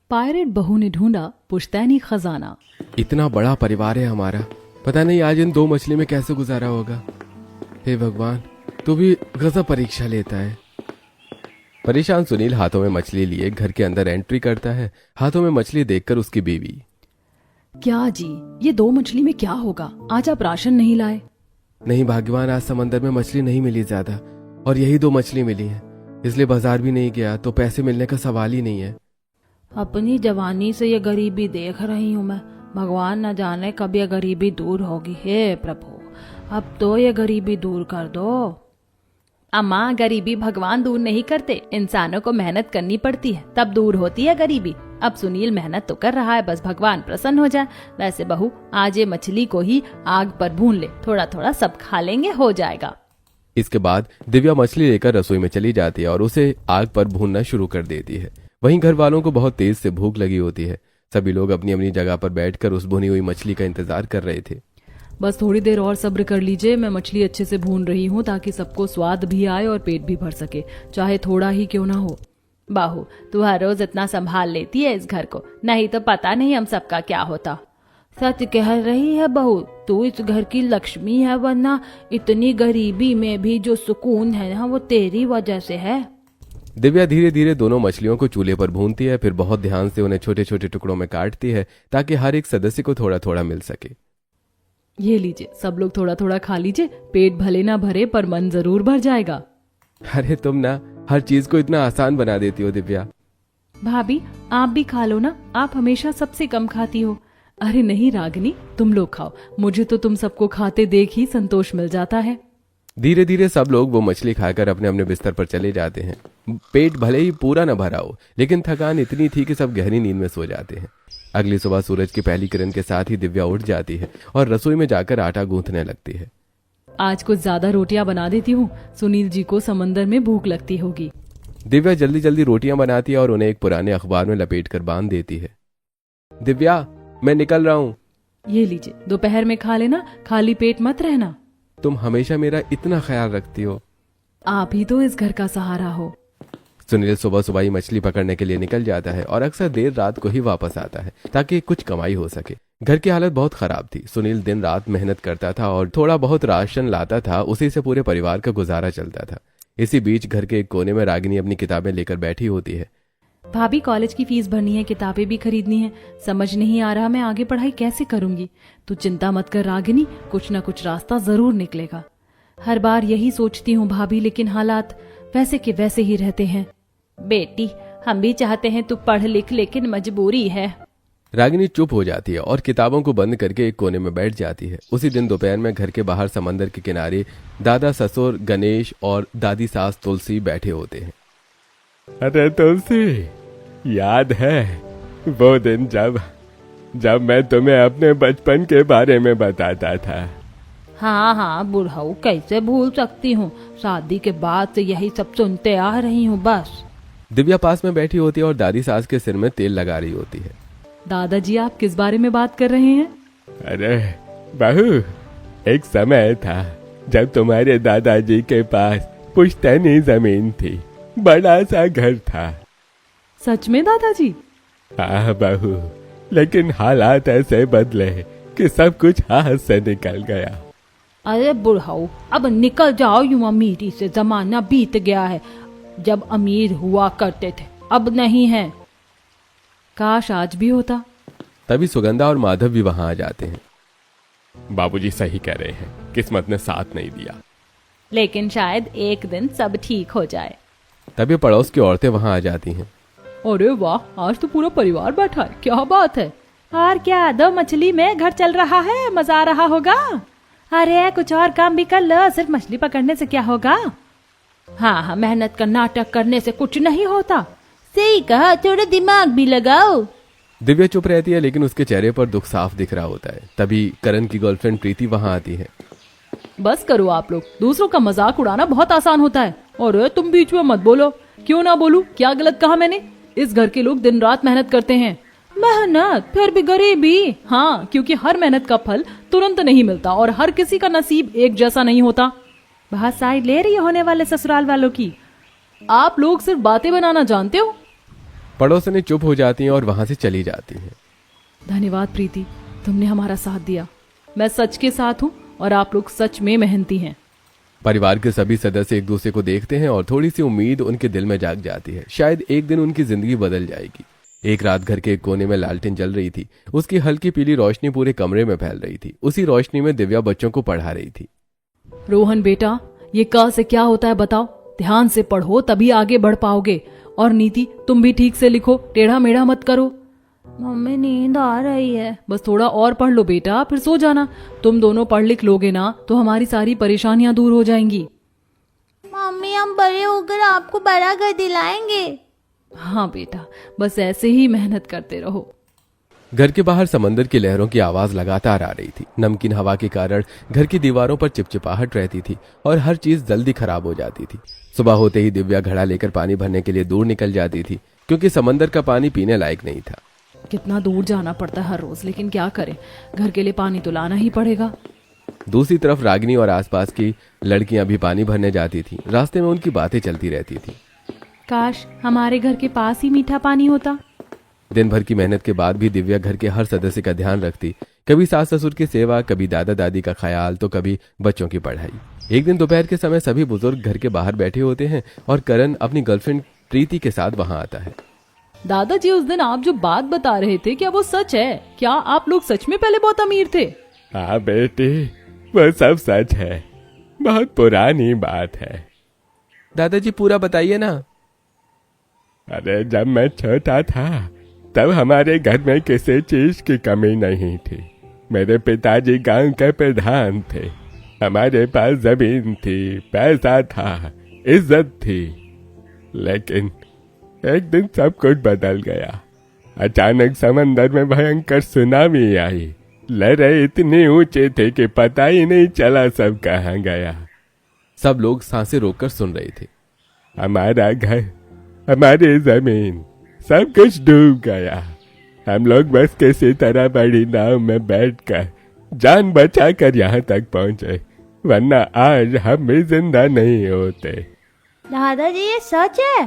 Pirate बहू ने ढूंढा पुश्तैनी खजाना। इतना बड़ा परिवार है हमारा, पता नहीं आज इन 2 मछली में कैसे गुजारा होगा। हे भगवान, तू भी गजब परीक्षा लेता है। परेशान सुनील हाथों में मछली लिए घर के अंदर एंट्री करता है। हाथों में मछली देखकर उसकी बीवी, क्या जी, ये 2 मछली में क्या होगा? आज आप राशन नहीं लाए? नहीं भाग्यवान, आज समंदर में मछली नहीं मिली ज्यादा, और यही 2 मछली मिली है, इसलिए बाजार भी नहीं गया, तो पैसे मिलने का सवाल ही नहीं है। अपनी जवानी से ये गरीबी देख रही हूँ मैं। भगवान न जाने कब ये गरीबी दूर होगी। हे प्रभु, अब तो ये गरीबी दूर कर दो। अम्मा, गरीबी भगवान दूर नहीं करते, इंसानों को मेहनत करनी पड़ती है, तब दूर होती है गरीबी। अब सुनील मेहनत तो कर रहा है, बस भगवान प्रसन्न हो जाए। वैसे बहू, आज ये मछली को ही आग पर भून ले, थोड़ा थोड़ा सब खा लेंगे, हो जाएगा। इसके बाद दिव्या मछली लेकर रसोई में चली जाती है और उसे आग पर भूनना शुरू कर देती है। वहीं घर वालों को बहुत तेज से भूख लगी होती है। सभी लोग अपनी अपनी जगह पर बैठकर उस भुनी हुई मछली का इंतजार कर रहे थे। बस थोड़ी देर और सब्र कर लीजिए, मैं मछली अच्छे से भून रही हूँ ताकि सबको स्वाद भी आए और पेट भी भर सके, चाहे थोड़ा ही क्यों ना हो। बहू, तू हर रोज इतना संभाल लेती है इस घर को, नहीं तो पता नहीं हम सबका क्या होता। सच कह रही है बहू, तू इस घर की लक्ष्मी है, वरना इतनी गरीबी में भी जो सुकून है ना, वो तेरी वजह से है। दिव्या धीरे धीरे दोनों मछलियों को चूल्हे पर भूनती है, फिर बहुत ध्यान से उन्हें छोटे छोटे टुकड़ों में काटती है ताकि हर एक सदस्य को थोड़ा थोड़ा मिल सके। ये लीजिए, सब लोग थोड़ा थोड़ा खा लीजिए, पेट भले ना भरे पर मन जरूर भर जाएगा। अरे तुम ना हर चीज को इतना आसान बना देती हो दिव्या। भाभी, आप भी खा लो ना, आप हमेशा सबसे कम खाती हो। अरे नहीं रागिनी, तुम लोग खाओ, मुझे तो तुम सबको खाते देख ही संतोष मिल जाता है। धीरे धीरे सब लोग वो मछली खाकर अपने अपने बिस्तर पर चले जाते हैं। पेट भले ही पूरा न भरा हो, लेकिन थकान इतनी थी कि सब गहरी नींद में सो जाते हैं। अगली सुबह सूरज की पहली किरण के साथ ही दिव्या उठ जाती है और रसोई में जाकर आटा गूंथने लगती है। आज कुछ ज्यादा रोटियां बना देती हूँ, सुनील जी को समंदर में भूख लगती होगी। दिव्या जल्दी जल्दी रोटियां बनाती है और उन्हें एक पुराने अखबार में लपेट कर बांध देती है। दिव्या, मैं निकल रहा हूँ। ये लीजिए, दोपहर में खा लेना, खाली पेट मत रहना। तुम हमेशा मेरा इतना ख्याल रखती हो। आप ही तो इस घर का सहारा हो। सुनील सुबह सुबह ही मछली पकड़ने के लिए निकल जाता है और अक्सर देर रात को ही वापस आता है ताकि कुछ कमाई हो सके। घर की हालत बहुत खराब थी। सुनील दिन रात मेहनत करता था और थोड़ा बहुत राशन लाता था, उसी से पूरे परिवार का गुजारा चलता था। इसी बीच घर के एक कोने में रागिनी अपनी किताबें लेकर बैठी होती है। भाभी, कॉलेज की फीस भरनी है, किताबें भी खरीदनी है, समझ नहीं आ रहा मैं आगे पढ़ाई कैसे करूंगी। तू चिंता मत कर रागिनी, कुछ न कुछ रास्ता जरूर निकलेगा। हर बार यही सोचती हूँ भाभी, लेकिन हालात वैसे के वैसे ही रहते हैं। बेटी, हम भी चाहते हैं तू पढ़ लिख, लेकिन मजबूरी है। रागिनी चुप हो जाती है और किताबों को बंद करके एक कोने में बैठ जाती है। उसी दिन दोपहर में घर के बाहर समंदर के किनारे दादा ससुर गणेश और दादी सास तुलसी बैठे होते हैं। अरे तुलसी, याद है वो दिन जब मैं तुम्हें अपने बचपन के बारे में बताता था? हाँ हाँ बुढ़ऊ, कैसे भूल सकती हूँ, शादी के बाद से यही सब सुनते आ रही हूँ बस। दिव्या पास में बैठी होती है और दादी सास के सिर में तेल लगा रही होती है। दादाजी, आप किस बारे में बात कर रहे हैं? अरे बहू, एक समय था जब तुम्हारे दादाजी के पास पुश्तैनी जमीन थी, बड़ा सा घर था। सच में दादाजी? हाँ बहू, लेकिन हालात ऐसे बदले कि सब कुछ हाथ से निकल गया। अरे बुढ़ऊ, अब निकल जाओ यूं, अमीरी से जमाना बीत गया है। जब अमीर हुआ करते थे, अब नहीं है। काश आज भी होता। तभी सुगंधा और माधव भी वहां आ जाते हैं। बाबूजी सही कह रहे हैं, किस्मत ने साथ नहीं दिया, लेकिन शायद एक दिन सब ठीक हो जाए। तभी पड़ोस की औरतें वहां आ जाती हैं। अरे वाह, आज तो पूरा परिवार बैठा है, क्या बात है। और क्या, 2 मछली में घर चल रहा है, मजा आ रहा होगा। अरे कुछ और काम भी कर लो, सिर्फ मछली पकड़ने से क्या होगा। हाँ हाँ, मेहनत का नाटक करने से कुछ नहीं होता। सही कहा, थोड़ा दिमाग भी लगाओ। दिव्या चुप रहती है, लेकिन उसके चेहरे पर दुख साफ दिख रहा होता है। तभी करण की गर्लफ्रेंड प्रीति वहां आती है। बस करो आप लोग, दूसरों का मजाक उड़ाना बहुत आसान होता है। और तुम बीच में मत बोलो। क्यों ना बोलूं, क्या गलत कहा मैंने? इस घर के लोग दिन रात मेहनत करते हैं। मेहनत, फिर भी गरीबी। हाँ, क्योंकि हर मेहनत का फल तुरंत नहीं मिलता और हर किसी का नसीब एक जैसा नहीं होता। बहुत साइड ले रही होने वाले ससुराल वालों की। आप लोग सिर्फ बातें बनाना जानते हो। पड़ोसनें चुप हो जाती हैं और वहां से चली जाती हैं। धन्यवाद प्रीति, तुमने हमारा साथ दिया। मैं सच के साथ हूँ और आप लोग सच में मेहनती हैं। परिवार के सभी सदस्य एक दूसरे को देखते हैं और थोड़ी सी उम्मीद उनके दिल में जाग जाती है। शायद एक दिन उनकी जिंदगी बदल जाएगी। एक रात घर के एक कोने में लालटेन जल रही थी। उसकी हल्की पीली रोशनी पूरे कमरे में फैल रही थी। उसी रोशनी में दिव्या बच्चों को पढ़ा रही थी। रोहन बेटा, ये क से क्या होता है बताओ। ध्यान से पढ़ो तभी आगे बढ़ पाओगे। और नीति, तुम भी ठीक से लिखो, टेढ़ा मेढ़ा मत करो। मम्मी नींद आ रही है। बस थोड़ा और पढ़ लो बेटा, फिर सो जाना। तुम दोनों पढ़ लिख लोगे ना तो हमारी सारी परेशानियां दूर हो जाएंगी। मम्मी, हम बड़े होकर आपको बड़ा घर दिलाएंगे। हाँ बेटा, बस ऐसे ही मेहनत करते रहो। घर के बाहर समंदर की लहरों की आवाज लगातार आ रही थी। नमकीन हवा के कारण घर की दीवारों पर चिपचिपाहट रहती थी और हर चीज जल्दी खराब हो जाती थी। सुबह होते ही दिव्या घड़ा लेकर पानी भरने के लिए दूर निकल जाती थी, क्योंकि समंदर का पानी पीने लायक नहीं था। कितना दूर जाना पड़ता है हर रोज, लेकिन क्या करें, घर के लिए पानी तो लाना ही पड़ेगा। दूसरी तरफ रागिनी और आसपास की लड़कियां भी पानी भरने जाती थी। रास्ते में उनकी बातें चलती रहती थी। काश हमारे घर के पास ही मीठा पानी होता। दिन भर की मेहनत के बाद भी दिव्या घर के हर सदस्य का ध्यान रखती। कभी सास ससुर की सेवा, कभी दादा दादी का ख्याल, तो कभी बच्चों की पढ़ाई। एक दिन दोपहर के समय सभी बुजुर्ग घर के बाहर बैठे होते हैं और करण अपनी गर्लफ्रेंड प्रीति के साथ वहां आता है। दादाजी, उस दिन आप जो बात बता रहे थे, क्या वो सच है? क्या आप लोग सच में पहले बहुत अमीर थे? हाँ बेटे, वो सब सच है। बहुत पुरानी बात है। दादाजी पूरा बताइए ना। अरे जब मैं छोटा था तब हमारे घर में किसी चीज की कमी नहीं थी। मेरे पिताजी गांव के प्रधान थे। हमारे पास जमीन थी, पैसा था, इज्जत थी। लेकिन एक दिन सब कुछ बदल गया। अचानक समंदर में भयंकर सुनामी आई। लहरें इतनी ऊंचे थे कि पता ही नहीं चला सब कहाँ गया। सब लोग सांसें रोककर सुन रहे थे। हमारा घर, हमारी जमीन, सब कुछ डूब गया। हम लोग बस किसी तरह बड़ी नाव में बैठकर जान बचाकर यहाँ तक पहुँचे, वरना आज हम भी जिंदा नहीं होते। दादाजी, ये सच है?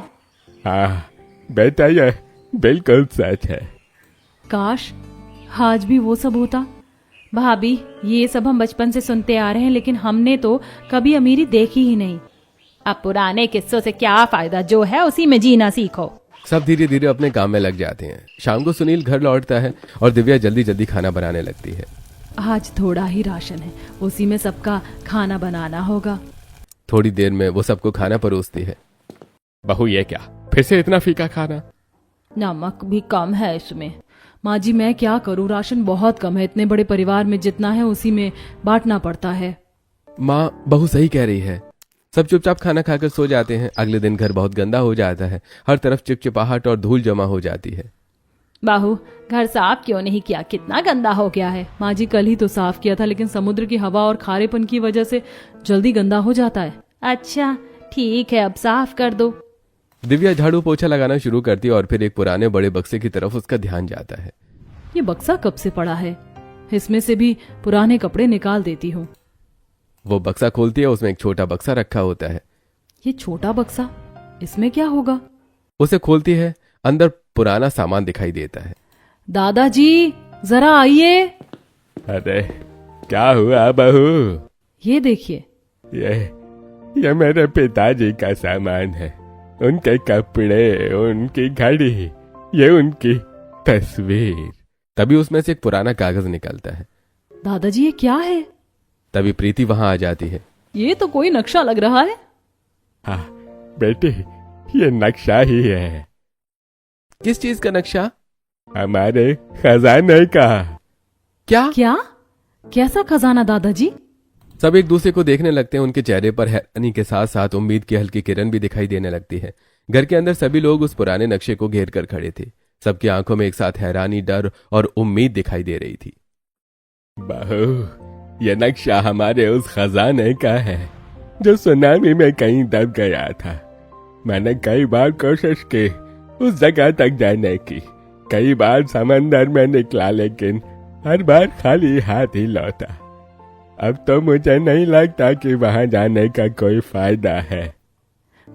हाँ बेटा, ये बिल्कुल सच है। काश आज भी वो सब होता। भाभी, ये सब हम बचपन से सुनते आ रहे हैं, लेकिन हमने तो कभी अमीरी देखी ही नहीं। अब पुराने किस्सों से क्या फायदा, जो है उसी में जीना सीखो। सब धीरे धीरे अपने काम में लग जाते हैं। शाम को सुनील घर लौटता है और दिव्या जल्दी जल्दी खाना बनाने लगती है। आज थोड़ा ही राशन है, उसी में सबका खाना बनाना होगा। थोड़ी देर में वो सबको खाना परोसती है। बहू, ये क्या, फिर से इतना फीका खाना? नमक भी कम है इसमें। माँ जी, मैं क्या करूँ, राशन बहुत कम है। इतने बड़े परिवार में जितना है उसी में बांटना पड़ता है। माँ, बहू सही कह रही है। सब चुपचाप खाना खाकर सो जाते हैं। अगले दिन घर बहुत गंदा हो जाता है। हर तरफ चिपचिपाहट और धूल जमा हो जाती है। बाहू, घर साफ क्यों नहीं किया? कितना गंदा हो गया है। माँ जी, कल ही तो साफ किया था, लेकिन समुद्र की हवा और खारेपन की वजह से जल्दी गंदा हो जाता है। अच्छा ठीक है, अब साफ कर दो। दिव्या झाड़ू पोछा लगाना शुरू करती है और फिर एक पुराने बड़े बक्से की तरफ उसका ध्यान जाता है। ये बक्सा कब से पड़ा है? इसमें से भी पुराने कपड़े निकाल देती हूँ। वो बक्सा खोलती है। उसमें एक छोटा बक्सा रखा होता है। ये छोटा बक्सा, इसमें क्या होगा? उसे खोलती है। अंदर पुराना सामान दिखाई देता है। दादाजी, जरा आइए। अरे क्या हुआ बहू? ये देखिए। ये मेरे पिताजी का सामान है। उनके कपड़े, उनकी घड़ी, ये उनकी तस्वीर। तभी उसमें से एक पुराना कागज निकलता है। दादाजी, ये क्या है? तभी प्रीति वहां आ जाती है। ये तो कोई नक्शा लग रहा है। हाँ बेटी, ये नक्शा ही है। किस चीज का नक्शा? हमारे खजाने का। क्या? क्या? कैसा खजाना दादाजी? सब एक दूसरे को देखने लगते हैं। उनके चेहरे पर हैरानी के साथ साथ उम्मीद की हल्की किरण भी दिखाई देने लगती है। घर के अंदर सभी लोग उस पुराने नक्शे को घेर कर खड़े थे। सबकी आंखों में एक साथ हैरानी, डर और उम्मीद दिखाई दे रही थी। बहू, ये नक्शा हमारे उस खजाने का है जो सुनामी में कहीं दब गया था। मैंने कई बार कोशिश की उस जगह तक जाने की। कई बार समंदर में निकला, लेकिन हर बार खाली हाथ ही लौटा। अब तो मुझे नहीं लगता कि वहां जाने का कोई फायदा है।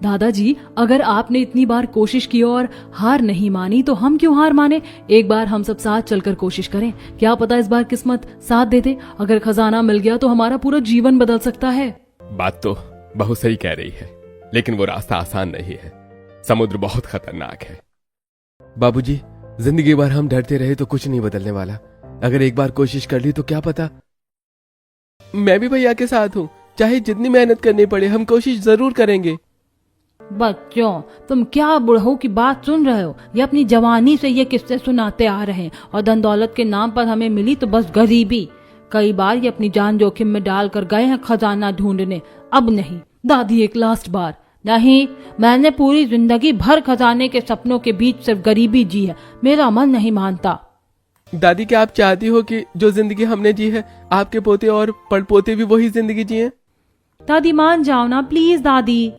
दादाजी, अगर आपने इतनी बार कोशिश की और हार नहीं मानी तो हम क्यों हार माने? एक बार हम सब साथ चलकर कोशिश करें, क्या पता इस बार किस्मत साथ दे दे। अगर खजाना मिल गया तो हमारा पूरा जीवन बदल सकता है। बात तो बहुत सही कह रही है, लेकिन वो रास्ता आसान नहीं है। समुद्र बहुत खतरनाक है। बाबूजी, जिंदगी भर हम डरते रहे तो कुछ नहीं बदलने वाला। अगर एक बार कोशिश कर ली तो क्या पता। मैं भी भैया के साथ हूँ, चाहे जितनी मेहनत करनी पड़े हम कोशिश जरूर करेंगे। बच्चों, तुम क्या बुढ़ऊ की बात सुन रहे हो? ये अपनी जवानी से ये किस्से सुनाते आ रहे हैं और धन दौलत के नाम पर हमें मिली तो बस गरीबी। कई बार ये अपनी जान जोखिम में डालकर गए हैं खजाना ढूंढने, अब नहीं। दादी, एक लास्ट बार। नहीं, मैंने पूरी जिंदगी भर खजाने के सपनों के बीच सिर्फ गरीबी जी है, मेरा मन नहीं मानता। दादी, क्या आप चाहती हो कि जो जिंदगी हमने जी है आपके पोते और पड़पोते भी वही जिंदगी जिए? दादी मान जाओ ना प्लीज। दादी,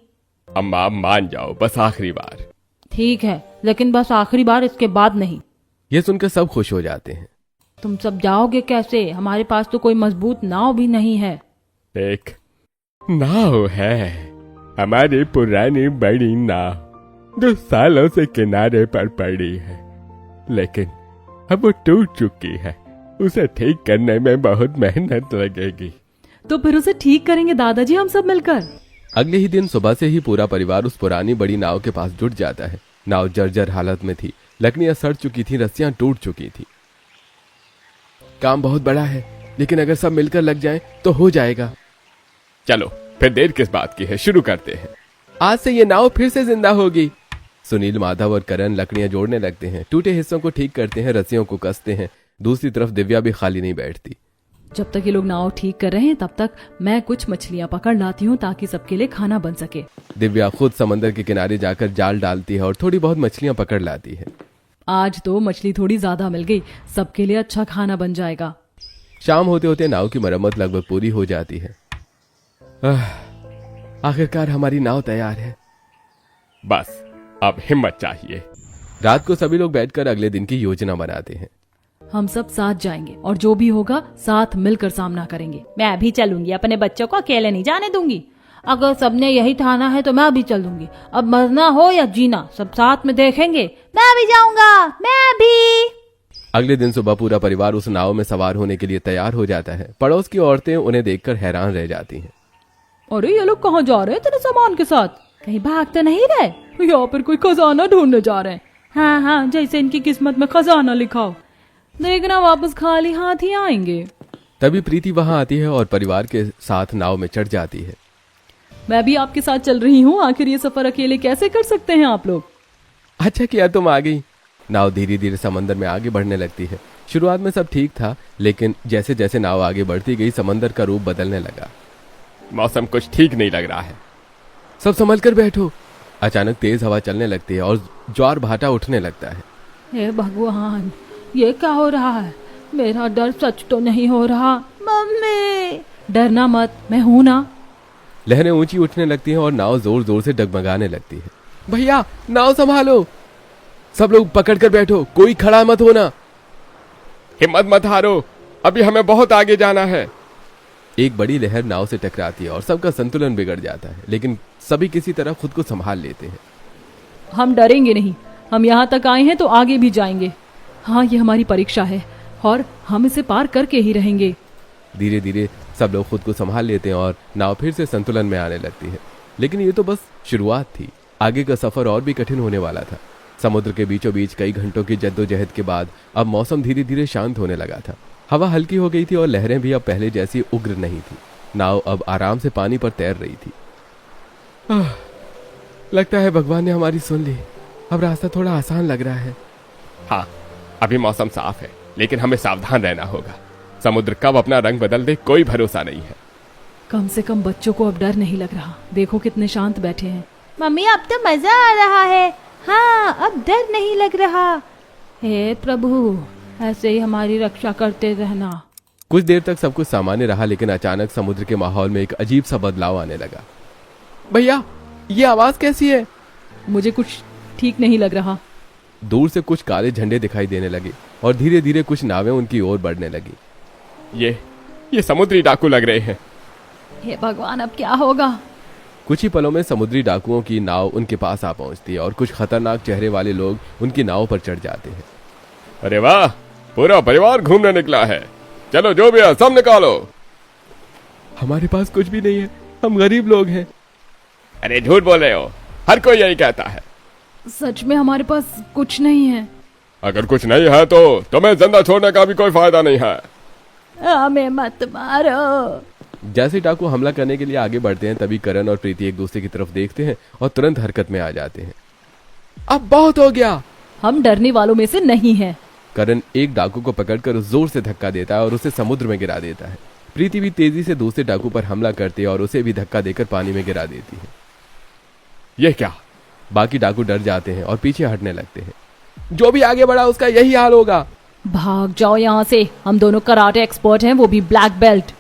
अम्मा मान जाओ, बस आखिरी बार। ठीक है, लेकिन बस आखिरी बार, इसके बाद नहीं। ये सुनकर सब खुश हो जाते हैं। तुम सब जाओगे कैसे? हमारे पास तो कोई मजबूत नाव भी नहीं है। एक नाव है, हमारी पुरानी बड़ी नाव, जो सालों से किनारे पर पड़ी है, लेकिन अब वो टूट चुकी है। उसे ठीक करने में बहुत मेहनत लगेगी। तो फिर उसे ठीक करेंगे दादाजी, हम सब मिलकर। अगले ही दिन सुबह से ही पूरा परिवार उस पुरानी बड़ी नाव के पास जुट जाता है। नाव जर्जर हालत में थी, लकड़ियां सड़ चुकी थी, रस्सियां टूट चुकी थी। काम बहुत बड़ा है, लेकिन अगर सब मिलकर लग जाएं तो हो जाएगा। चलो फिर देर किस बात की है, शुरू करते हैं। आज से ये नाव फिर से जिंदा होगी। सुनील, माधव और करण लकड़ियां जोड़ने लगते हैं, टूटे हिस्सों को ठीक करते हैं, रस्सियों को कसते हैं। दूसरी तरफ दिव्या भी खाली नहीं बैठती। जब तक ये लोग नाव ठीक कर रहे हैं तब तक मैं कुछ मछलियां पकड़ लाती हूँ ताकि सबके लिए खाना बन सके। दिव्या खुद समंदर के किनारे जाकर जाल डालती है और थोड़ी बहुत मछलियां पकड़ लाती है। आज तो मछली थोड़ी ज्यादा मिल गई, सबके लिए अच्छा खाना बन जाएगा। शाम होते होते नाव की मरम्मत लगभग पूरी हो जाती है। आखिरकार हमारी नाव तैयार है। बस अब हिम्मत चाहिए। रात को सभी लोग बैठकर अगले दिन की योजना बनाते हैं। हम सब साथ जाएंगे और जो भी होगा साथ मिलकर सामना करेंगे। मैं भी चलूंगी, अपने बच्चों को अकेले नहीं जाने दूंगी। अगर सबने यही ठाना है तो मैं भी चलूंगी। अब मरना हो या जीना सब साथ में देखेंगे। मैं भी जाऊंगा, मैं भी। अगले दिन सुबह पूरा परिवार उस नाव में सवार होने के लिए तैयार हो जाता है। पड़ोस की औरतें उन्हें देखकर हैरान रह जाती हैं। अरे ये लोग कहाँ जा रहे हैं तेरे सामान के साथ? कहीं भाग तो नहीं रहे? या फिर कोई खजाना ढूंढने जा रहे हैं? हाँ हाँ, जैसे इनकी किस्मत में खजाना लिखा हो। देखना वापस खाली हाथ ही आएंगे। तभी प्रीति वहां आती है और परिवार के साथ नाव में चढ़ जाती है। मैं भी आपके साथ चल रही हूँ। आखिर ये सफर अकेले कैसे कर सकते हैं आप लोग? अच्छा किया तुम आ गई। नाव धीरे धीरे समंदर में आगे बढ़ने लगती है। शुरुआत में सब ठीक था, लेकिन जैसे जैसे नाव आगे बढ़ती गई समंदर का रूप बदलने लगा। मौसम कुछ ठीक नहीं लग रहा है। सब संभल कर बैठो। अचानक तेज हवा चलने लगती है और ज्वार भाटा उठने लगता है। हे भगवान, ये क्या हो रहा है? मेरा डर सच तो नहीं हो रहा। मम्मी, डरना मत, मैं हूं ना। लहरें ऊंची उठने लगती हैं और नाव जोर जोर से डगमगाने लगती है। भैया, नाव संभालो। सब लोग पकड़ कर बैठो, कोई खड़ा मत होना। हिम्मत मत हारो, अभी हमें बहुत आगे जाना है। एक बड़ी लहर नाव से टकराती है और सबका संतुलन बिगड़ जाता है, लेकिन सभी किसी तरह खुद को संभाल लेते हैं। हम डरेंगे नहीं, हम यहाँ तक आए हैं तो आगे भी जाएंगे। हाँ, ये हमारी परीक्षा है और हम इसे पार करके ही रहेंगे। धीरे धीरे सब लोग खुद को संभाल लेते हैं और नाव फिर से संतुलन में आने लगती है। लेकिन ये तो बस शुरुआत थी, आगे का सफर और भी कठिन होने वाला था। समुद्र के बीचों बीच कई घंटों की जद्दोजहद के बाद अब मौसम धीरे धीरे शांत होने लगा था। हवा हल्की हो गई थी और लहरें भी अब पहले जैसी उग्र नहीं थी। नाव अब आराम से पानी पर तैर रही थी। लगता है भगवान ने हमारी सुन ली। अब रास्ता थोड़ा आसान लग रहा है। हाँ, अभी मौसम साफ है, लेकिन हमें सावधान रहना होगा। समुद्र कब अपना रंग बदल दे कोई भरोसा नहीं है। कम से कम बच्चों को अब डर नहीं लग रहा। देखो कितने शांत बैठे हैं। मम्मी अब तो मजा आ रहा है। हाँ, अब डर नहीं लग रहा। हे प्रभु, ऐसे ही हमारी रक्षा करते रहना। कुछ देर तक सब कुछ सामान्य रहा, लेकिन अचानक समुद्र के माहौल में एक अजीब सा बदलाव आने लगा। भैया, ये आवाज कैसी है? मुझे कुछ ठीक नहीं लग रहा। दूर से कुछ काले झंडे दिखाई देने लगे और धीरे धीरे कुछ नावें उनकी ओर बढ़ने लगी। ये समुद्री डाकू लग रहे हैं। हे भगवान, अब क्या होगा? कुछ ही पलों में समुद्री डाकुओं की नाव उनके पास आ पहुंचती है और कुछ खतरनाक चेहरे वाले लोग उनकी नाव पर चढ़ जाते हैं। अरे वाह, पूरा परिवार घूमने निकला है। चलो जो भी है सब निकालो। हमारे पास कुछ भी नहीं है, हम गरीब लोग हैं। अरे झूठ बोल रहे हो, हर कोई यही कहता है। सच में हमारे पास कुछ नहीं है। अगर कुछ नहीं है तो तुम्हें जिंदा छोड़ने का भी कोई फायदा नहीं है। हमें मत मारो। जैसे डाकू हमला करने के लिए आगे बढ़ते हैं तभी करण और प्रीति एक दूसरे की तरफ देखते हैं और तुरंत हरकत में आ जाते हैं। अब बहुत हो गया। हम डरने वालों में से नहीं हैं। करण एक डाकू को पकड़कर जोर से धक्का देता है और उसे समुद्र में गिरा देता है। प्रीति भी तेजी से दूसरे डाकू पर हमला करती है और उसे भी धक्का देकर पानी में गिरा देती है। ये क्या? बाकी डाकू डर जाते हैं और पीछे हटने लगते हैं। जो भी आगे बढ़ा उसका यही हाल होगा। भाग जाओ यहाँ से, हम दोनों कराटे एक्सपर्ट हैं, वो भी ब्लैक बेल्ट।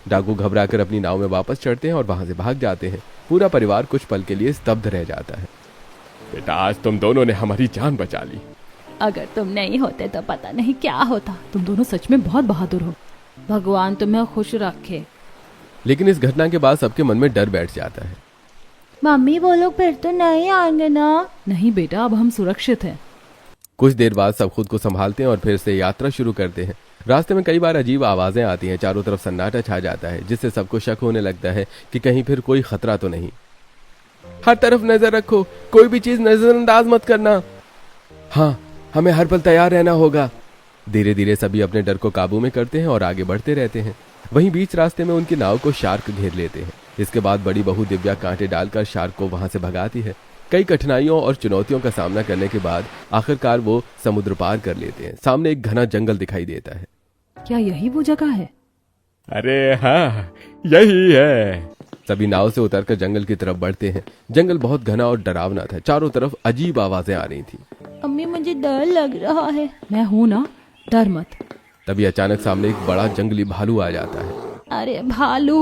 डाकू घबराकर अपनी नाव में वापस चढ़ते हैं और वहां से भाग जाते हैं। पूरा परिवार कुछ पल के लिए स्तब्ध रह जाता है। बेटा, आज तुम दोनों ने हमारी जान बचा ली। अगर तुम नहीं होते तो पता नहीं क्या होता। तुम दोनों सच में बहुत बहादुर हो। भगवान तुम्हें खुश रखे। लेकिन इस घटना के बाद सबके मन में डर बैठ जाता है। मम्मी वो लोग फिर तो नहीं आएंगे ना? नहीं बेटा, अब हम सुरक्षित हैं। कुछ देर बाद सब खुद को संभालते हैं और फिर से यात्रा शुरू करते हैं। रास्ते में कई बार अजीब आवाजें आती हैं। चारों तरफ सन्नाटा छा जाता है जिससे सबको शक होने लगता है कि कहीं फिर कोई खतरा तो नहीं। हर तरफ नजर रखो, कोई भी चीज नजरअंदाज मत करना। हाँ, हमें हर पल तैयार रहना होगा। धीरे धीरे सभी अपने डर को काबू में करते हैं और आगे बढ़ते रहते हैं। वहीं बीच रास्ते में उनकी नाव को शार्क घेर लेते हैं। इसके बाद बड़ी बहू दिव्या कांटे डालकर शार्क को वहां से भगाती है। कई कठिनाइयों और चुनौतियों का सामना करने के बाद आखिरकार वो समुद्र पार कर लेते हैं। सामने एक घना जंगल दिखाई देता है। क्या यही वो जगह है? अरे हाँ, यही है। सभी नाव से उतरकर जंगल की तरफ बढ़ते हैं। जंगल बहुत घना और डरावना था। चारों तरफ अजीब आवाजें आ रही थी। अम्मी मुझे डर लग रहा है। मैं हूं ना, डर मत। तभी अचानक सामने एक बड़ा जंगली भालू आ जाता है। अरे भालू,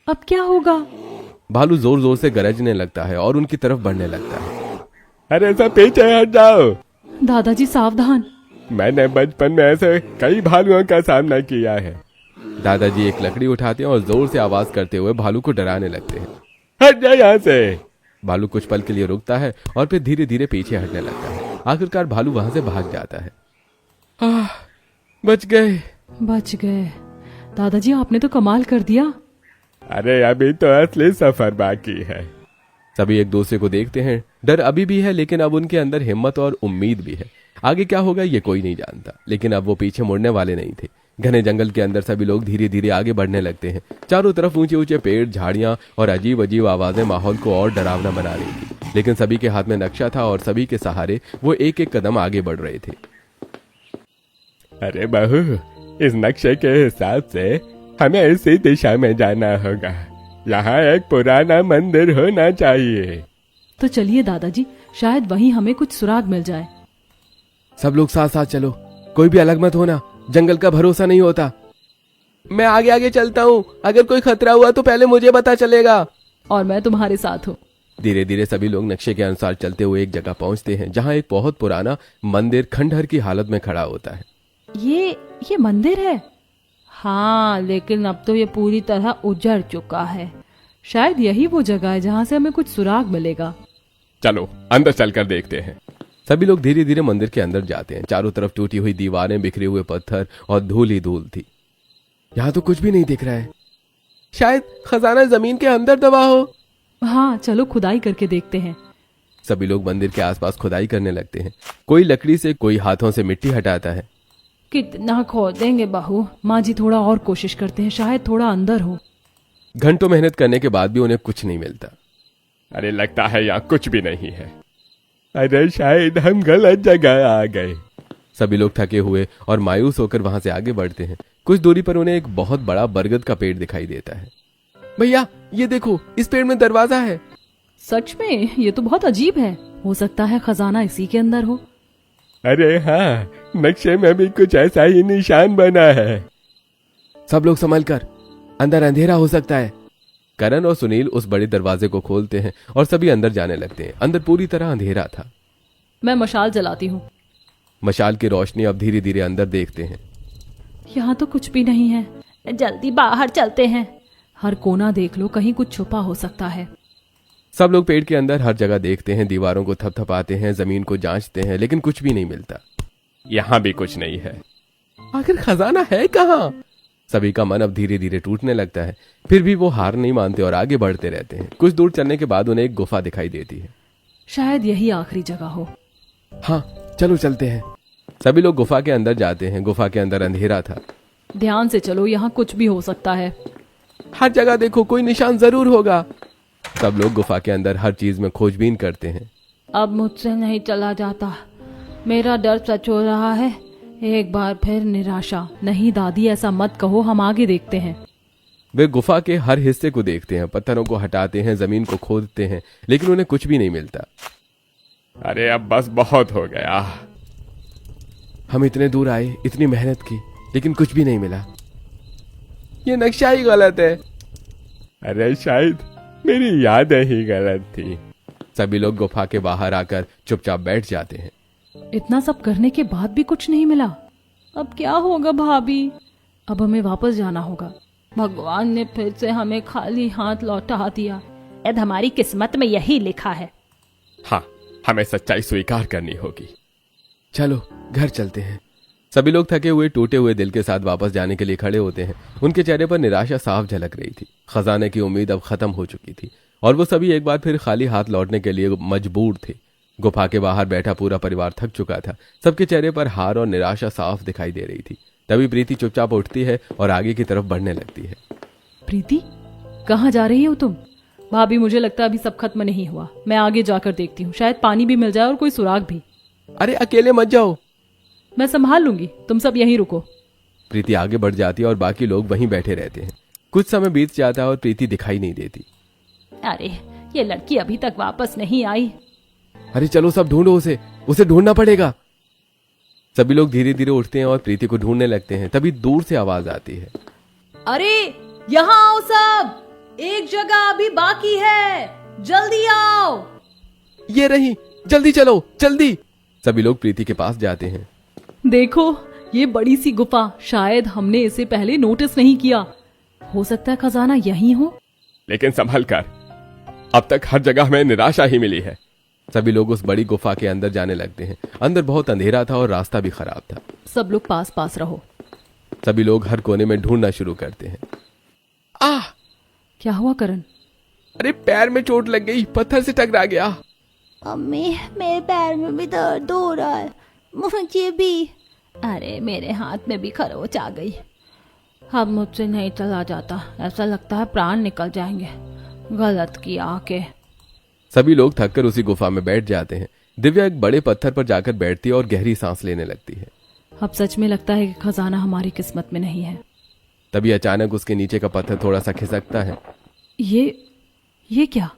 अब क्या होगा? भालू जोर जोर से गरजने लगता है और उनकी तरफ बढ़ने लगता है। अरे सब पीछे हट जाओ। दादाजी सावधान। मैंने बचपन में ऐसे कई भालुओं का सामना किया है। दादाजी एक लकड़ी उठाते हैं और जोर से आवाज करते हुए भालू को डराने लगते हैं। हट जा यहाँ से। भालू कुछ पल के लिए रुकता है और फिर धीरे धीरे पीछे हटने लगता है। आखिरकार भालू वहां से भाग जाता है। बच गए। बच गए। दादाजी आपने तो कमाल कर दिया। अरे अभी तो असली सफर बाकी है। सभी एक दूसरे को देखते हैं। डर अभी भी है लेकिन अब उनके अंदर हिम्मत और उम्मीद भी है। आगे क्या होगा ये कोई नहीं जानता, लेकिन अब वो पीछे मुड़ने वाले नहीं थे। घने जंगल के अंदर सभी लोग धीरे धीरे आगे बढ़ने लगते हैं। चारों तरफ ऊंचे ऊंचे पेड़, झाड़ियां और अजीब अजीब आवाजें माहौल को और डरावना बना रही थी। लेकिन सभी के हाथ में नक्शा था और सभी के सहारे वो एक एक कदम आगे बढ़ रहे थे। अरे बहू, इस नक्शे के हिसाब से हमें इसी दिशा में जाना होगा। यहाँ एक पुराना मंदिर होना चाहिए। तो चलिए दादाजी, शायद वहीं हमें कुछ सुराग मिल जाए। सब लोग साथ साथ चलो, कोई भी अलग मत होना। जंगल का भरोसा नहीं होता। मैं आगे आगे चलता हूँ, अगर कोई खतरा हुआ तो पहले मुझे पता चलेगा। और मैं तुम्हारे साथ हूँ। धीरे धीरे सभी लोग नक्शे के अनुसार चलते हुए एक जगह पहुंचते हैं जहाँ एक बहुत पुराना मंदिर खंडहर की हालत में खड़ा होता है। ये मंदिर है? हाँ, लेकिन अब तो ये पूरी तरह उजड़ चुका है। शायद यही वो जगह है जहाँ से हमें कुछ सुराग मिलेगा। चलो अंदर चलकर देखते हैं। सभी लोग धीरे धीरे मंदिर के अंदर जाते हैं। चारों तरफ टूटी हुई दीवारें, बिखरे हुए पत्थर और धूल ही धूल थी। यहाँ तो कुछ भी नहीं दिख रहा है। शायद खजाना जमीन के अंदर दबा हो। हाँ, चलो खुदाई करके देखते हैं। सभी लोग मंदिर के आसपास खुदाई करने लगते हैं। कोई लकड़ी से, कोई हाथों से मिट्टी हटाता है। कितना खोदेंगे बहू? माँ जी थोड़ा और कोशिश करते हैं, शायद थोड़ा अंदर हो। घंटों मेहनत करने के बाद भी उन्हें कुछ नहीं मिलता। अरे लगता है यहाँ कुछ भी नहीं है। अरे शायद हम गलत जगह आ गए। सभी लोग थके हुए और मायूस होकर वहां से आगे बढ़ते हैं। कुछ दूरी पर उन्हें एक बहुत बड़ा बरगद का पेड़ दिखाई देता है। भैया ये देखो, इस पेड़ में दरवाजा है। सच में? ये तो बहुत अजीब है। हो सकता है खजाना इसी के अंदर हो। अरे हाँ, नक्शे में भी कुछ ऐसा ही निशान बना है। सब लोग संभल कर, अंदर अंधेरा हो सकता है। करण और सुनील उस बड़े दरवाजे को खोलते हैं और सभी अंदर जाने लगते हैं। अंदर पूरी तरह अंधेरा था। मैं मशाल जलाती हूँ। मशाल की रोशनी अब धीरे धीरे अंदर देखते हैं। यहाँ तो कुछ भी नहीं है। जल्दी बाहर चलते हैं। हर कोना देख लो, कहीं कुछ छुपा हो सकता है। सब लोग पेड़ के अंदर हर जगह देखते हैं, दीवारों को थपथपाते हैं, जमीन को जांचते हैं, लेकिन कुछ भी नहीं मिलता। यहाँ भी कुछ नहीं है। आखिर खजाना है कहाँ? सभी का मन अब धीरे धीरे टूटने लगता है। फिर भी वो हार नहीं मानते और आगे बढ़ते रहते हैं। कुछ दूर चलने के बाद उन्हें एक गुफा दिखाई देती है। शायद यही आखिरी जगह हो। हाँ चलो चलते हैं। सभी लोग गुफा के अंदर जाते हैं। गुफा के अंदर अंधेरा था। ध्यान से चलो, यहाँ कुछ भी हो सकता है। हर जगह देखो, कोई निशान जरूर होगा। सब लोग गुफा के अंदर हर चीज में खोजबीन करते हैं। अब मुझसे नहीं चला जाता, मेरा डर सच हो रहा है। एक बार फिर निराशा। नहीं दादी, ऐसा मत कहो, हम आगे देखते हैं। वे गुफा के हर हिस्से को देखते हैं, पत्थरों को हटाते हैं, जमीन को खोदते हैं, लेकिन उन्हें कुछ भी नहीं मिलता। अरे अब बस बहुत हो गया। हम इतने दूर आए, इतनी मेहनत की, लेकिन कुछ भी नहीं मिला। ये नक्शा ही गलत है। अरे शायद मेरी यादें ही गलत थी। सभी लोग गुफा के बाहर आकर चुपचाप बैठ जाते हैं। इतना सब करने के बाद भी कुछ नहीं मिला। अब क्या होगा भाभी? अब हमें वापस जाना होगा। भगवान ने फिर से हमें खाली हाथ लौटा दिया। शायद हमारी किस्मत में यही लिखा है। हाँ, हमें सच्चाई स्वीकार करनी होगी। चलो घर चलते हैं। सभी लोग थके हुए, टूटे हुए दिल के साथ वापस जाने के लिए खड़े होते हैं। उनके चेहरे पर निराशा साफ झलक रही थी। खजाने की उम्मीद अब खत्म हो चुकी थी और वो सभी एक बार फिर खाली हाथ लौटने के लिए मजबूर थे। गुफा के बाहर बैठा पूरा परिवार थक चुका था। सबके चेहरे पर हार और निराशा साफ दिखाई दे रही थी। तभी प्रीति चुपचाप उठती है और आगे की तरफ बढ़ने लगती है। प्रीति, कहाँ जा रही हो तुम? भाभी, मुझे लगता है अभी सब खत्म नहीं हुआ। मैं आगे जाकर देखती हूँ, शायद पानी भी मिल जाए और कोई सुराग भी। अरे अकेले मत जाओ, मैं संभाल लूंगी, तुम सब यहीं रुको। प्रीति आगे बढ़ जाती है और बाकी लोग वहीं बैठे रहते हैं। कुछ समय बीत जाता है और प्रीति दिखाई नहीं देती। अरे ये लड़की अभी तक वापस नहीं आई। अरे चलो सब ढूंढो उसे ढूंढना पड़ेगा। सभी लोग धीरे धीरे उठते हैं और प्रीति को ढूंढने लगते हैं। तभी दूर से आवाज आती है, अरे यहाँ आओ सब, एक जगह अभी बाकी है, जल्दी आओ। ये रही, जल्दी चलो जल्दी। सभी लोग प्रीति के पास जाते हैं। देखो, ये बड़ी सी गुफा, शायद हमने इसे पहले नोटिस नहीं किया। हो सकता है खजाना यहीं हो। लेकिन संभल कर, अब तक हर जगह हमें निराशा ही मिली है। सभी लोग उस बड़ी गुफा के अंदर जाने लगते हैं। अंदर बहुत अंधेरा था और रास्ता भी खराब था। सब लोग पास पास रहो। सभी लोग हर कोने में ढूंढना शुरू करते हैं। आह! क्या हुआ करण? अरे पैर में चोट लग गई, पत्थर से टकरा गया। मम्मी, मेरे पैर में भी दर्द हो रहा है, मुझे भी। अरे मेरे हाथ में भी खरोच आ गई। अब मुझसे नहीं चला जाता, ऐसा लगता है प्राण निकल जाएंगे। गलत किया आके। सभी लोग थककर उसी गुफा में बैठ जाते हैं। दिव्या एक बड़े पत्थर पर जाकर बैठती है और गहरी सांस लेने लगती है। अब सच में लगता है कि खजाना हमारी किस्मत में नहीं है। तभी अचानक उसके नीचे का पत्थर थोड़ा सा खिसकता है। ये क्या?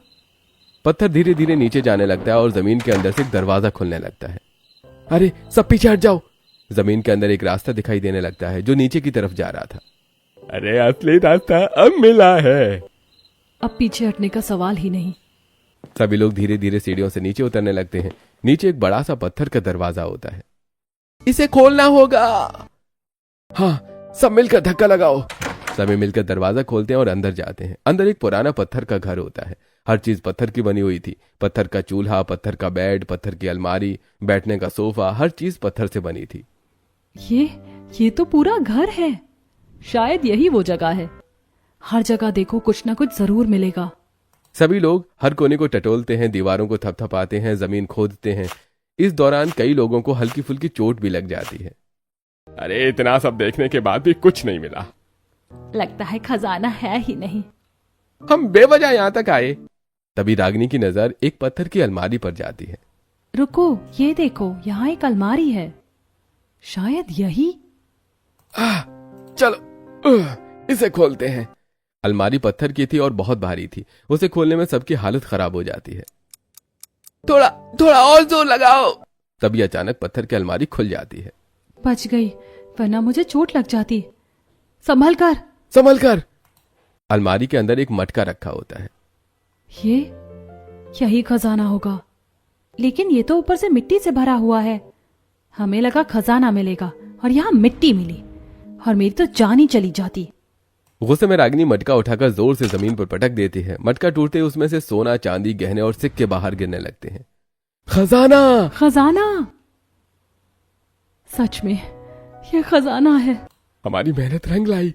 पत्थर धीरे धीरे नीचे जाने लगता है और जमीन के अंदर से एक दरवाजा खुलने लगता है। अरे सब पीछे हट जाओ। जमीन के अंदर एक रास्ता दिखाई देने लगता है जो नीचे की तरफ जा रहा था। अरे असली रास्ता अब मिला है। अब पीछे हटने का सवाल ही नहीं। सभी लोग धीरे धीरे सीढ़ियों से नीचे उतरने लगते हैं। नीचे एक बड़ा सा पत्थर का दरवाजा होता है। इसे खोलना होगा। हाँ, सब मिलकर धक्का लगाओ। सभी मिलकर दरवाजा खोलते हैं और अंदर जाते हैं। अंदर एक पुराना पत्थर का घर होता है। हर चीज पत्थर की बनी हुई थी। पत्थर का चूल्हा, पत्थर का बेड, पत्थर की अलमारी, बैठने का सोफा, हर चीज पत्थर से बनी थी। ये तो पूरा घर है। शायद यही वो जगह है। हर जगह देखो, कुछ ना कुछ जरूर मिलेगा। सभी लोग हर कोने को टटोलते हैं, दीवारों को थपथपाते हैं, जमीन खोदते हैं। इस दौरान कई लोगों को हल्की फुल्की चोट भी लग जाती है। अरे इतना सब देखने के बाद भी कुछ नहीं मिला। लगता है खजाना है ही नहीं। हम बेवजह यहां तक आए। तभी रागिनी की नजर एक पत्थर की अलमारी पर जाती है। रुको, ये देखो, यहाँ एक अलमारी है। शायद यही। चलो इसे खोलते हैं। अलमारी पत्थर की थी और बहुत भारी थी। उसे खोलने में सबकी हालत खराब हो जाती है। थोड़ा और जोर लगाओ। तभी अचानक पत्थर की अलमारी खुल जाती है। बच गई, वरना मुझे चोट लग जाती। संभल कर। अलमारी के अंदर एक मटका रखा होता है। यही खजाना होगा, लेकिन ये तो ऊपर से मिट्टी से भरा हुआ है। हमें लगा खजाना मिलेगा और यहाँ मिट्टी मिली और मेरी तो जान ही चली जाती। गुस्से में रागिनी मटका उठाकर जोर से जमीन पर पटक देती है। मटका टूटते ही उसमें से सोना, चांदी, गहने और सिक्के बाहर गिरने लगते हैं। खजाना! खजाना! सच में ये खजाना है। हमारी मेहनत रंग लाई।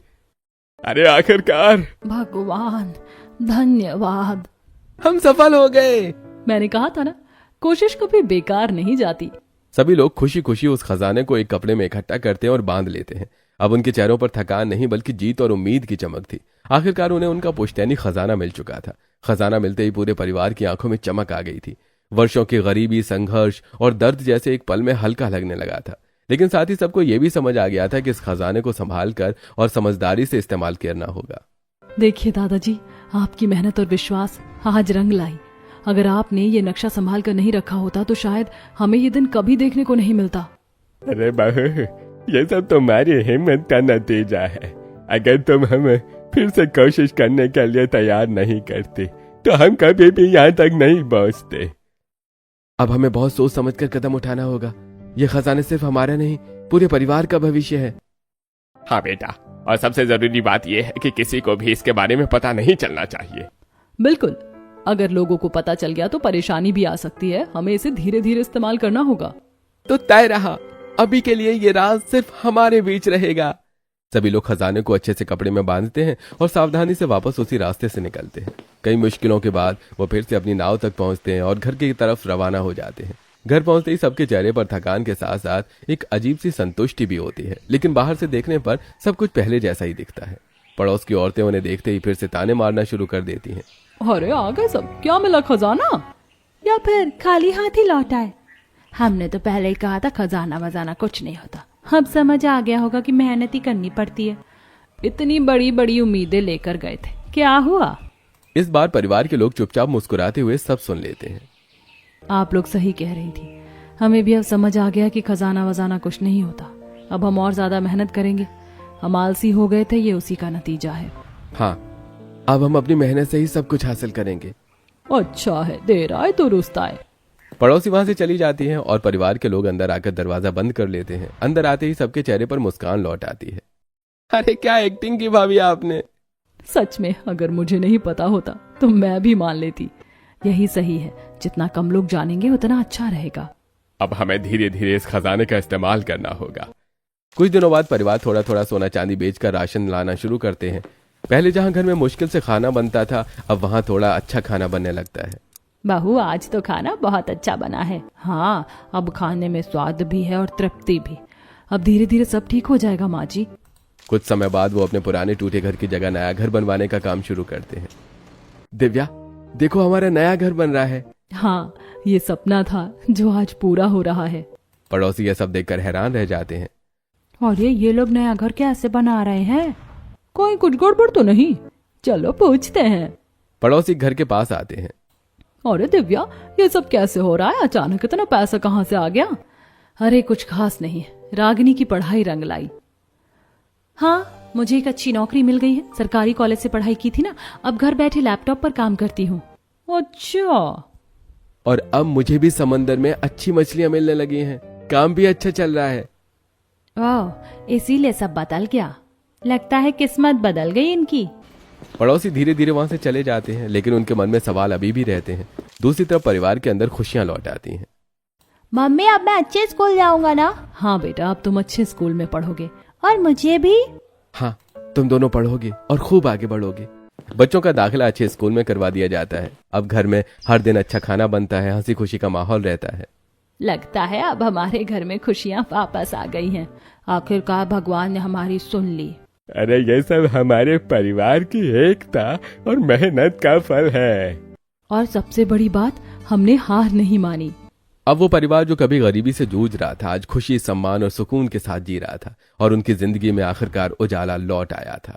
अरे आखिरकार! भगवान धन्यवाद। हम सफल हो गए। मैंने कहा था ना, कोशिश कभी बेकार नहीं जाती। सभी लोग खुशी खुशी उस खजाने को एक कपड़े में इकट्ठा करते हैं और बांध लेते हैं। अब उनके चेहरों पर थकान नहीं बल्कि जीत और उम्मीद की चमक थी। आखिरकार उन्हें उनका पुश्तैनी खजाना मिल चुका था। खजाना मिलते ही पूरे परिवार की आंखों में चमक आ गई थी। वर्षों की गरीबी, संघर्ष और दर्द जैसे एक पल में हल्का लगने लगा था। लेकिन साथ ही सबको यह भी समझ आ गया था कि इस खजाने को संभाल कर और समझदारी से इस्तेमाल करना होगा। देखिए दादाजी, आपकी मेहनत और विश्वास आज रंग लाई। अगर आपने ये नक्शा संभाल कर नहीं रखा होता तो शायद हमें ये दिन कभी देखने को नहीं मिलता। अरे बहू, ये सब तुम्हारी हिम्मत का नतीजा है। अगर तुम हमें फिर से कोशिश करने के लिए तैयार नहीं करती तो हम कभी भी यहाँ तक नहीं पहुँचते। अब हमें बहुत सोच समझकर कदम उठाना होगा। ये खजाने सिर्फ हमारा नहीं, पूरे परिवार का भविष्य है। हाँ बेटा, और सबसे जरूरी बात यह है कि किसी को भी इसके बारे में पता नहीं चलना चाहिए। बिल्कुल, अगर लोगों को पता चल गया तो परेशानी भी आ सकती है। हमें इसे धीरे धीरे इस्तेमाल करना होगा। तो तय रहा, अभी के लिए ये राज सिर्फ हमारे बीच रहेगा। सभी लोग खजाने को अच्छे से कपड़े में बांधते हैं और सावधानी से वापस उसी रास्ते से निकलते हैं। कई मुश्किलों के बाद वो फिर से अपनी नाव तक पहुंचते हैं और घर की तरफ रवाना हो जाते हैं। घर पहुंचते ही सबके चेहरे पर थकान के साथ साथ एक अजीब सी संतुष्टि भी होती है। लेकिन बाहर से देखने पर सब कुछ पहले जैसा ही दिखता है। पड़ोस की औरतें उन्हें देखते ही फिर से ताने मारना शुरू कर देती हैं। अरे आ गए सब, क्या मिला खजाना? या फिर खाली हाथ ही लौट आए? हमने तो पहले ही कहा था खजाना वजाना कुछ नहीं होता। अब समझ आ गया होगा कि मेहनत ही करनी पड़ती है। इतनी बड़ी बड़ी उम्मीदें लेकर गए थे, क्या हुआ? इस बार परिवार के लोग चुपचाप मुस्कुराते हुए सब सुन लेते हैं। आप लोग सही कह रही थी। हमें भी अब समझ आ गया कि खजाना वजाना कुछ नहीं होता। अब हम और ज्यादा मेहनत करेंगे। हम आलसी हो गए थे, ये उसी का नतीजा है। हाँ, अब हम अपनी मेहनत से ही सब कुछ हासिल करेंगे। अच्छा है, देर आए तो रुस्त आए। पड़ोसी वहां से चली जाती हैं और परिवार के लोग अंदर आकर दरवाजा बंद कर लेते हैं। अंदर आते ही सबके चेहरे पर मुस्कान लौट आती है। अरे क्या एक्टिंग की भाभी आपने। सच में अगर मुझे नहीं पता होता तो मैं भी मान लेती। यही सही है, जितना कम लोग जानेंगे उतना अच्छा रहेगा। अब हमें धीरे धीरे इस खजाने का इस्तेमाल करना होगा। कुछ दिनों बाद परिवार थोड़ा थोड़ा सोना चांदी बेचकर राशन लाना शुरू करते हैं। पहले जहां घर में मुश्किल से खाना बनता था, अब वहां थोड़ा अच्छा खाना बनने लगता है। बहू, आज तो खाना बहुत अच्छा बना है। हाँ, अब खाने में स्वाद भी है और तृप्ति भी। अब धीरे धीरे सब ठीक हो जाएगा माँ जी। कुछ समय बाद वो अपने पुराने टूटे घर की जगह नया घर बनवाने का काम शुरू करते हैं। दिव्या, देखो हमारा नया घर बन रहा है। हाँ, ये सपना था जो आज पूरा हो रहा है। पड़ोसी यह सब देखकर हैरान रह जाते हैं। और ये लोग नया घर कैसे बना रहे हैं? कोई कुछ गड़बड़ तो नहीं? चलो पूछते हैं। पड़ोसी घर के पास आते हैं। अरे दिव्या, ये सब कैसे हो रहा है? अचानक इतना पैसा कहाँ से आ गया? अरे कुछ खास नहीं, रागिनी की पढ़ाई रंग लाई। हाँ, मुझे एक अच्छी नौकरी मिल गई है। सरकारी कॉलेज से पढ़ाई की थी ना, अब घर बैठे लैपटॉप पर काम करती हूँ। अच्छा। और अब मुझे भी समंदर में अच्छी मछलियां मिलने लगी हैं। काम भी अच्छा चल रहा है। ओह, इसीलिए सब बदल गया। लगता है किस्मत बदल गई इनकी। पड़ोसी धीरे धीरे वहां से चले जाते हैं, लेकिन उनके मन में सवाल अभी भी रहते हैं। दूसरी तरफ परिवार के अंदर खुशियां लौट आती हैं। मम्मी, अब मैं अच्छे स्कूल जाऊंगा ना? हाँ बेटा, अब तुम अच्छे स्कूल में पढ़ोगे। और मुझे भी? हाँ, तुम दोनों पढ़ोगे और खूब आगे बढ़ोगे। बच्चों का दाखिला अच्छे स्कूल में करवा दिया जाता है। अब घर में हर दिन अच्छा खाना बनता है, हंसी खुशी का माहौल रहता है। लगता है अब हमारे घर में खुशियाँ वापस आ गई हैं। आखिरकार भगवान ने हमारी सुन ली। अरे ये सब हमारे परिवार की एकता और मेहनत का फल है। और सबसे बड़ी बात, हमने हार नहीं मानी। अब वो परिवार जो कभी गरीबी से जूझ रहा था, आज खुशी, सम्मान और सुकून के साथ जी रहा था और उनकी जिंदगी में आखिरकार उजाला लौट आया था।